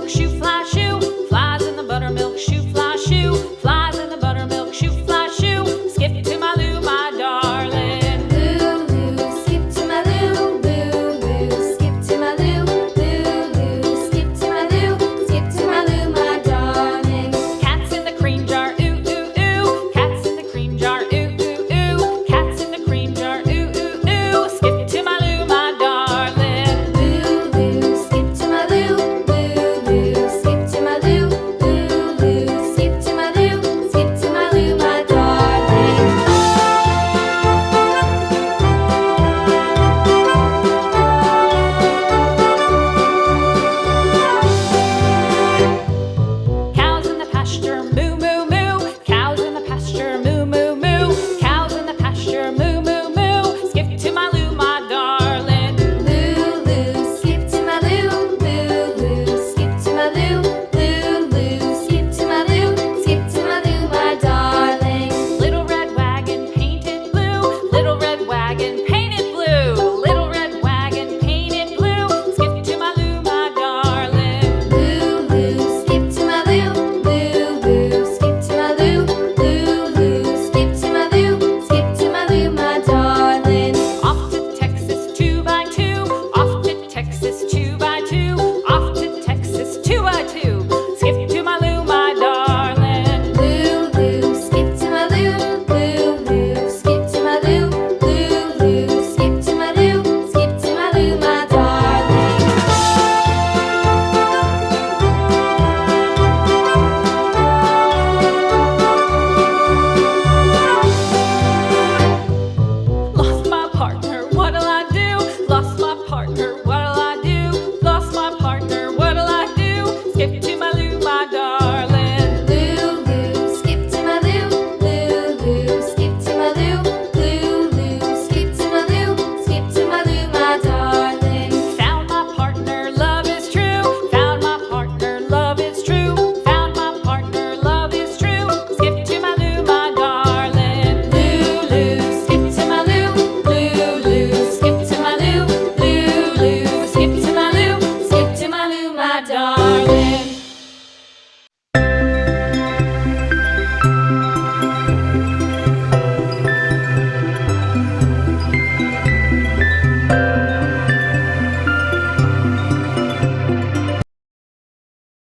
buttermilk shoe, fly shoe. Flies in the buttermilk shoe, fly shoe. Flies in the buttermilk shoe, fly shoe. Skip to my Lou, my darling. Lou, skip to my Lou, Lou, skip to my Lou, Lou, skip to my Lou, skip to my Lou, my darling. Cats in the cream jar, ooh, ooh, ooh. Cats in the cream jar, ooh, ooh, ooh. Cats in the cream jar, ooh, ooh, ooh. Skip to my Lou, my darling. Lou, skip to my Lou, Lou, skip to my Lou, Lou, skip to my Lou, skip to my Lou, my darling. Cows in the pasture, moo, moo, moo. Cows in the pasture, moo, moo, moo. Cows in the pasture, moo, moo, moo. Skip to my Lou, my darling. Lou, skip to my Lou, Lou, skip to my Lou, Lou, skip to my Lou, skip to my Lou, my darling. Little red wagon painted blue. Little red wagon painted blue. Little red wagon painted blue. Skip to my Lou, my darling. Lou, skip to my Lou, Lou, skip to my Lou, Lou, skip to my Lou, skip to my Lou, my darling. Off to Texas 2x2. Off to Texas 2x2. Off to Texas 2x2. Skip to my Lou, my darling. Lou, skip to my Lou, Lou, skip to my Lou, Lou, skip to my Lou, skip to my Lou, my darling. Lost my partner, what'll I do? Lost my partner, what'll I do? Lost my partner, what'll I do? Skip to my Lou, my darling. Lou, skip to my Lou, Lou, skip to my Lou, Lou, skip to my Lou, skip to my Lou, my darling. Found my partner, love is true. Found my partner, love is true. Found my partner, love is true. Skip to my Lou, my darling. Lou, skip to my Lou, Lou, skip to my Lou, Lou, skip to my Lou, skip to my Lou, my darling.